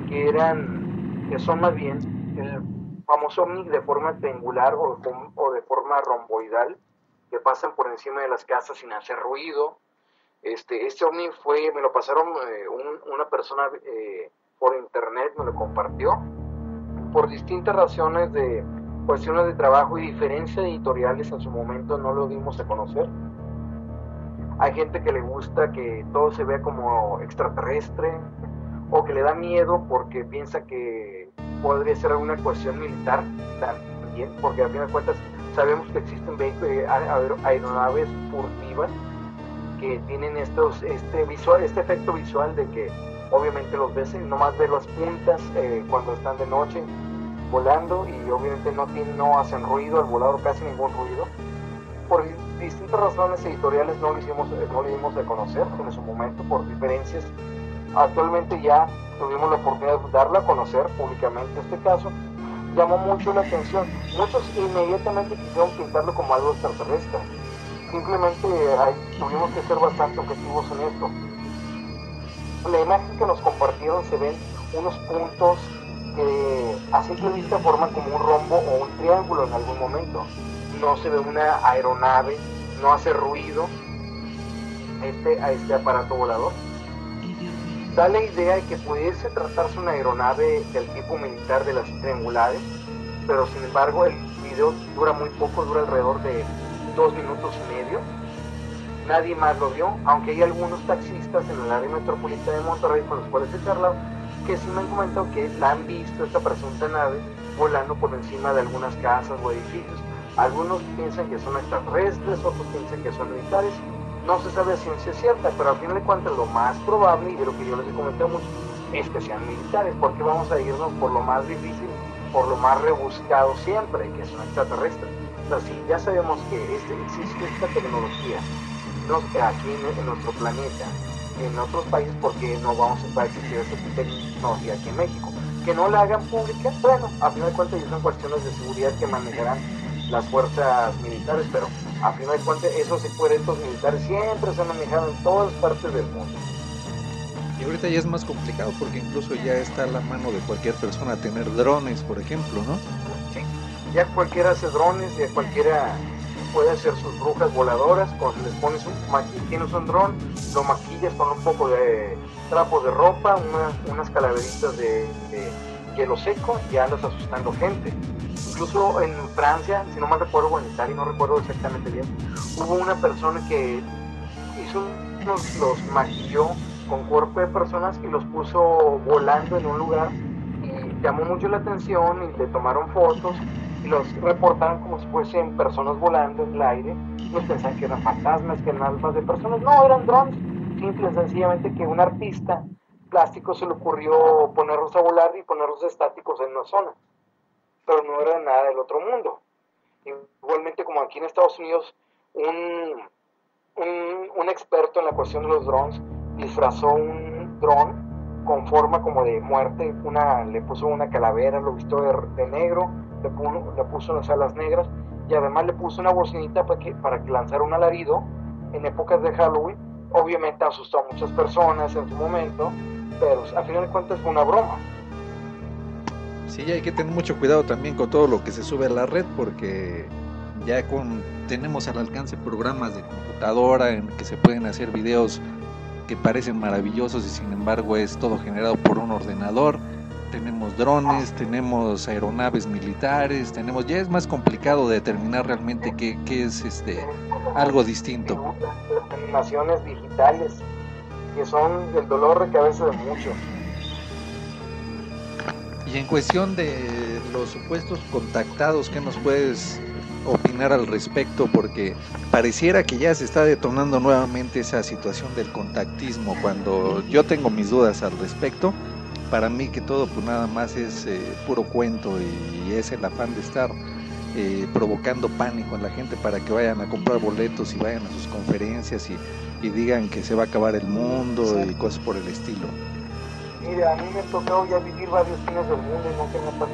que son más bien el famoso ovni de forma triangular o de forma romboidal, que pasan por encima de las casas sin hacer ruido. Este ovni me lo pasaron una persona por internet, me lo compartió. Por distintas razones de cuestiones de trabajo y diferencias editoriales, en su momento no lo dimos a conocer. Hay gente que le gusta que todo se vea como extraterrestre, o que le da miedo porque piensa que podría ser alguna cuestión militar también, porque al final de cuentas sabemos que existen aeronaves furtivas que tienen este efecto visual de que obviamente los ves, nomás ves las puntas cuando están de noche volando, y obviamente no hacen ruido al volar, o casi ningún ruido. Por distintas razones editoriales no lo dimos a conocer en su momento, por diferencias. Actualmente ya tuvimos la oportunidad de darlo a conocer públicamente. Este caso llamó mucho la atención. Muchos inmediatamente quisieron pintarlo como algo extraterrestre. Simplemente tuvimos que ser bastante objetivos en esto. La imagen que nos compartieron, se ven unos puntos que a simple vista forman como un rombo o un triángulo en algún momento. No se ve una aeronave, no hace ruido este aparato volador. Da la idea de que pudiese tratarse una aeronave del tipo militar de las triangulares, pero sin embargo el video dura muy poco, dura alrededor de 2 minutos y medio. Nadie más lo vio, aunque hay algunos taxistas en el área metropolitana de Monterrey con los cuales he charlado, que sí me han comentado que la han visto, esta presunta nave, volando por encima de algunas casas o edificios. Algunos piensan que son extraterrestres, otros piensan que son militares. No se sabe a ciencia cierta, pero al final de cuentas lo más probable, y de lo que yo les he comentado mucho, sean militares, porque vamos a irnos por lo más difícil, por lo más rebuscado siempre, que son extraterrestres. O sea, si ya sabemos que existe esta tecnología aquí en nuestro planeta, en otros países, porque no vamos a existir esta tecnología aquí en México. Que no la hagan pública, bueno, a fin de cuentas ya son cuestiones de seguridad que manejarán las fuerzas militares, pero a fin de cuentas esos secretos militares siempre se han manejado en todas partes del mundo. Y ahorita ya es más complicado porque incluso ya está a la mano de cualquier persona tener drones, por ejemplo, ¿no? Sí, ya cualquiera hace drones, ya cualquiera puede hacer sus brujas voladoras, les pones tienes un dron, lo maquillas con un poco de trapos de ropa, unas calaveritas de hielo seco y andas asustando gente. Incluso en Francia, si no mal recuerdo, o en Italia, no recuerdo exactamente bien, hubo una persona que los maquilló con cuerpo de personas y los puso volando en un lugar y llamó mucho la atención y le tomaron fotos y los reportaron como si fuesen personas volando en el aire. Los pensaban que eran fantasmas, que eran almas de personas. No, eran drones. Simple y sencillamente que un artista plástico se le ocurrió ponerlos a volar y ponerlos estáticos en una zona. Pero no era nada del otro mundo. Igualmente como aquí en Estados Unidos, un experto en la cuestión de los drones disfrazó un dron con forma como de muerte, le puso una calavera, lo vistió de negro, le puso unas alas negras y además le puso una bocinita para que lanzara un alarido en épocas de Halloween. Obviamente asustó a muchas personas en su momento, pero a final de cuentas fue una broma. Sí, hay que tener mucho cuidado también con todo lo que se sube a la red porque ya tenemos al alcance programas de computadora en que se pueden hacer videos que parecen maravillosos y sin embargo es todo generado por un ordenador. Tenemos drones, tenemos aeronaves militares, ya es más complicado determinar realmente qué es algo distinto. Las animaciones digitales que son el dolor de cabeza de muchos. Y en cuestión de los supuestos contactados, ¿qué nos puedes opinar al respecto? Porque pareciera que ya se está detonando nuevamente esa situación del contactismo, cuando yo tengo mis dudas al respecto. Para mí que todo pues nada más es puro cuento y es el afán de estar provocando pánico en la gente para que vayan a comprar boletos y vayan a sus conferencias y digan que se va a acabar el mundo y cosas por el estilo. Mira, a mí me ha tocado ya vivir varios fines del mundo y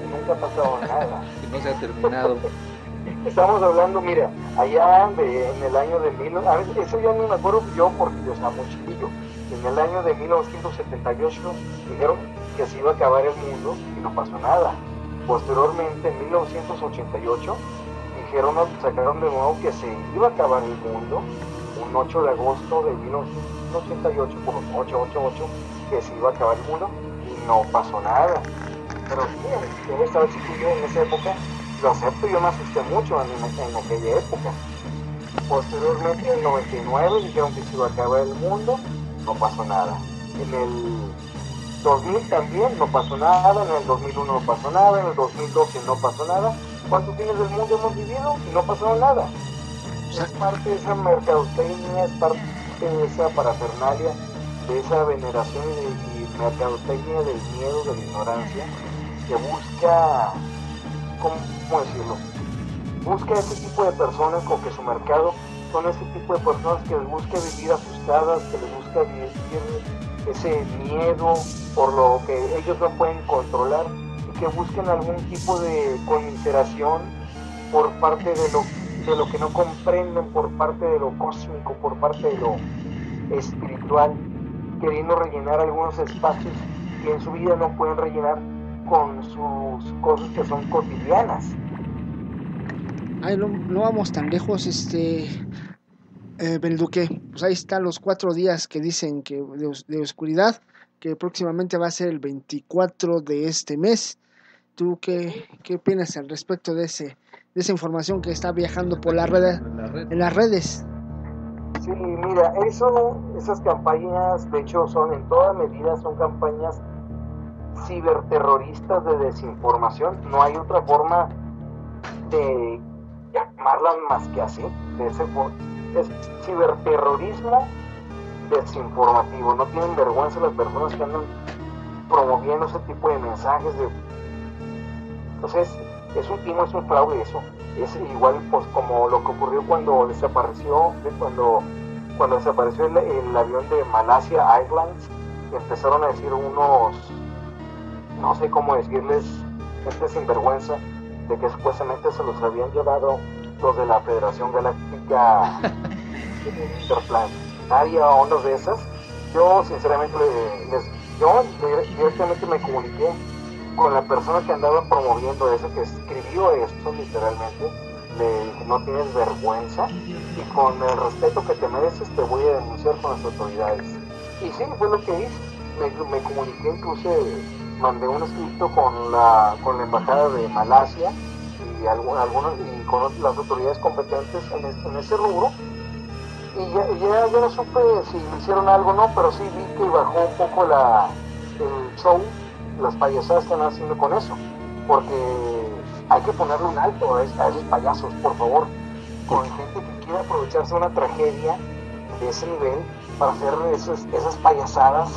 nunca ha pasado nada. Que no se ha terminado. Estamos hablando, mira, allá en el año de eso ya no me acuerdo yo porque yo estaba muy chiquillo. En el año de 1978 dijeron que se iba a acabar el mundo y no pasó nada. Posteriormente, en 1988, sacaron de nuevo que se iba a acabar el mundo, un 8 de agosto de 1988, por los 888, que se iba a acabar el mundo y no pasó nada. Pero sí, yo estaba chiquillo en esa época, lo acepto, yo me asusté mucho en aquella época. Posteriormente, en el 99, dijeron que se iba a acabar el mundo, no pasó nada. En el 2000 también no pasó nada, en el 2001 no pasó nada, en el 2012 no pasó nada. ¿Cuántos fines del mundo hemos vivido y no pasó nada? Es parte de esa mercadotecnia, es parte de esa parafernalia, de esa veneración y mercadotecnia del miedo, de la ignorancia, que busca, ¿cómo decirlo? Busca ese tipo de personas, o que su mercado son ese tipo de personas que les busca vivir asustadas, que les busca vivir ese miedo por lo que ellos no pueden controlar y que busquen algún tipo de conmiseración por parte de lo que no comprenden, por parte de lo cósmico, por parte de lo espiritual, queriendo rellenar algunos espacios que en su vida no pueden rellenar con sus cosas que son cotidianas. Ay, no vamos tan lejos, Belduque. Pues ahí están los 4 días que dicen que de oscuridad, que próximamente va a ser el 24 de este mes. ¿Tú qué opinas al respecto de esa información que está viajando por en las redes? Sí, mira, esas campañas, de hecho, en toda medida son campañas ciberterroristas de desinformación. No hay otra forma de llamarlas más que así. Es ciberterrorismo desinformativo. No tienen vergüenza las personas que andan promoviendo ese tipo de mensajes de... Entonces, es un timo, es un fraude eso. Es igual pues como lo que ocurrió cuando desapareció el avión de Malaysia Airlines, y empezaron a decir unos, no sé cómo decirles, gente sinvergüenza, de que supuestamente se los habían llevado los de la Federación Galáctica Interplanetaria o unos de esas. Yo sinceramente directamente me comuniqué con la persona que andaba promoviendo eso, que escribió esto literalmente. Le dije, no tienes vergüenza, y con el respeto que te mereces te voy a denunciar con las autoridades. Y sí, fue lo que hice. Me comuniqué, incluso mandé un escrito con la embajada de Malasia y con las autoridades competentes en ese rubro. Y ya no supe si me hicieron algo o no, pero sí vi que bajó un poco el show, las payasadas que están haciendo con eso, porque hay que ponerle un alto a esos payasos, por favor, con gente que quiera aprovecharse de una tragedia de ese nivel para hacer esas payasadas.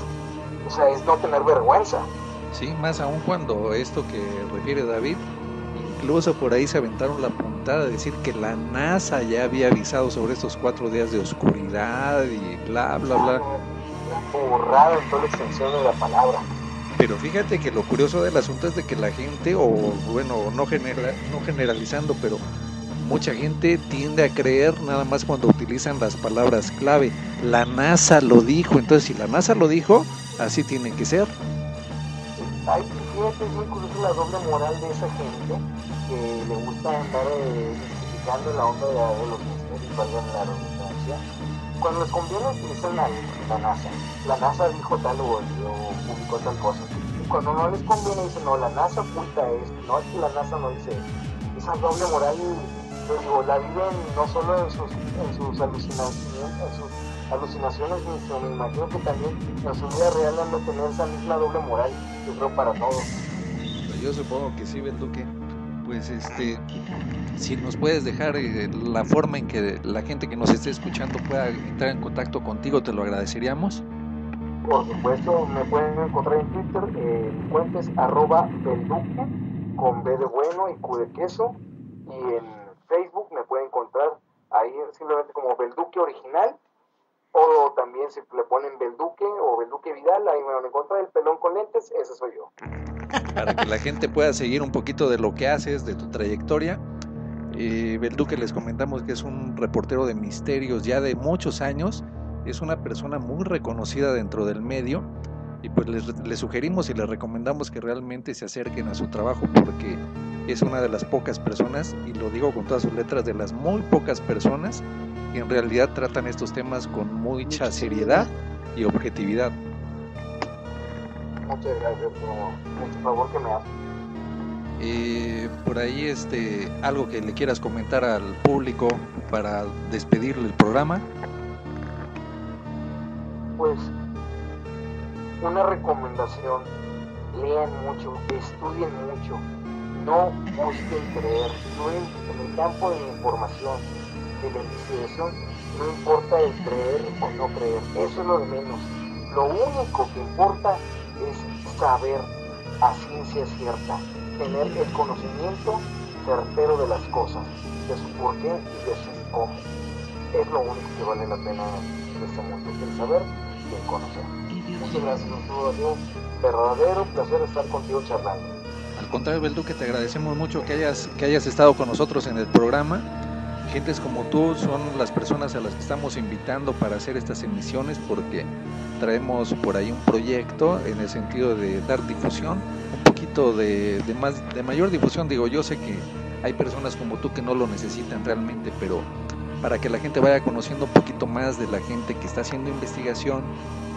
O sea, es no tener vergüenza. Sí, más aún cuando esto que refiere David, incluso por ahí se aventaron la puntada de decir que la NASA ya había avisado sobre estos 4 días de oscuridad y bla, bla, bla. Borrada en toda la extensión de la palabra. Pero fíjate que lo curioso del asunto es de que la gente, o bueno, no generalizando, pero mucha gente tiende a creer nada más cuando utilizan las palabras clave. La NASA lo dijo, entonces si la NASA lo dijo, así tiene que ser. Ay, fíjate, es muy curioso la doble moral de esa gente que le gusta andar justificando la onda de los misterios, valgan la redundancia. Cuando les conviene utilizan la NASA. La NASA dijo tal o publicó tal cosa. Y cuando no les conviene dicen, no, la NASA oculta esto, no, es que la NASA no dice esto. Esa doble moral, la viven no solo en sus alucinaciones, sino me imagino que también en su vida real han de tener esa misma doble moral, yo creo, para todos. Yo supongo que sí, Belduque. Pues si nos puedes dejar la forma en que la gente que nos esté escuchando pueda entrar en contacto contigo, te lo agradeceríamos. Por supuesto, me pueden encontrar en Twitter, mi cuenta es @belduque con B de bueno y Q de queso, y en Facebook me pueden encontrar ahí simplemente como Belduque Original, o también si le ponen Belduque o Belduque Vidal, ahí me van a encontrar. El pelón con lentes, ese soy yo. Para que la gente pueda seguir un poquito de lo que haces, de tu trayectoria. Belduque, les comentamos que es un reportero de misterios ya de muchos años, es una persona muy reconocida dentro del medio, y pues les sugerimos y les recomendamos que realmente se acerquen a su trabajo, porque es una de las pocas personas, y lo digo con todas sus letras, de las muy pocas personas que en realidad tratan estos temas con mucha seriedad y objetividad. Muchas gracias por mucho favor que me hacen. Por ahí algo que le quieras comentar al público para despedirle el programa. Pues una recomendación: lean mucho, estudien mucho, no busquen creer. En el campo de la información, de la investigación, no importa el creer o no creer, eso es lo de menos. Lo único que importa es saber a ciencia cierta, tener el conocimiento certero de las cosas, de su porqué y de su cómo. Es lo único que vale la pena en este mundo, el saber y el conocer. Muchas gracias, Arturo. Ha sido un verdadero placer estar contigo charlando. Al contrario, Belduque, te agradecemos mucho que hayas estado con nosotros en el programa. Gentes como tú son las personas a las que estamos invitando para hacer estas emisiones, porque traemos por ahí un proyecto en el sentido de dar difusión, un poquito de mayor difusión. Digo, yo sé que hay personas como tú que no lo necesitan realmente, pero para que la gente vaya conociendo un poquito más de la gente que está haciendo investigación,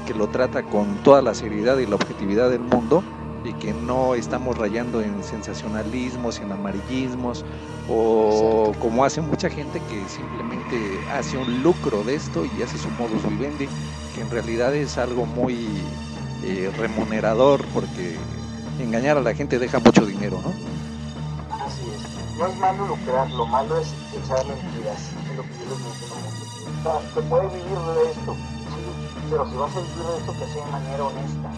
que lo trata con toda la seriedad y la objetividad del mundo, y que no estamos rayando en sensacionalismos, en amarillismos, o como hace mucha gente que simplemente hace un lucro de esto y hace su modus vivendi, que en realidad es algo muy remunerador, porque engañar a la gente deja mucho dinero, ¿no? Así es. No es malo lucrar, lo malo es echar mentiras, es lo que yo les menciono mucho. O sea, se puede vivir de esto, sí, pero si vas a vivir de esto, que sea de manera honesta.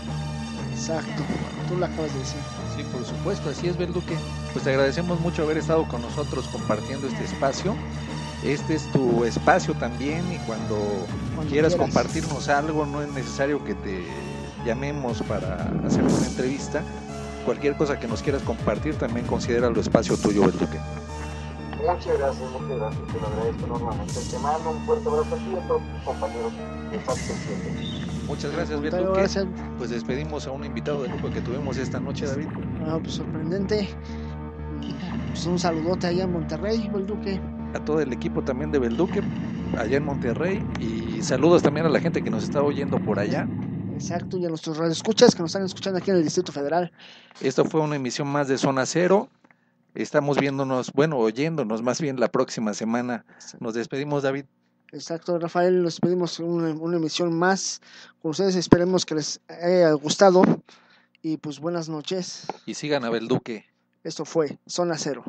Exacto, tú lo acabas de decir. Sí, por supuesto, así es, Belduque. Pues te agradecemos mucho haber estado con nosotros compartiendo este espacio. Este es tu espacio también y cuando quieras compartirnos algo, no es necesario que te llamemos para hacer una entrevista. Cualquier cosa que nos quieras compartir, también considéralo espacio tuyo, Belduque. Muchas gracias, te lo agradezco enormemente. Te mando un fuerte abrazo a ti y a todos tus compañeros que están presentes. Muchas gracias, Belduque. Pues despedimos a un invitado de lujo que tuvimos esta noche, David. Pues sorprendente. Pues un saludote allá en Monterrey, Belduque. A todo el equipo también de Belduque, allá en Monterrey. Y saludos también a la gente que nos está oyendo por allá. Exacto, y a nuestros radioescuchas que nos están escuchando aquí en el Distrito Federal. Esto fue una emisión más de Zona Cero. Estamos oyéndonos más bien la próxima semana. Nos despedimos, David. Exacto, Rafael, nos despedimos una emisión más con ustedes. Esperemos que les haya gustado y pues buenas noches. Y sigan a Belduque. Esto fue Zona Cero.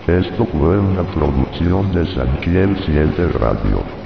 Esto fue una producción de Sanquiel 7 Radio.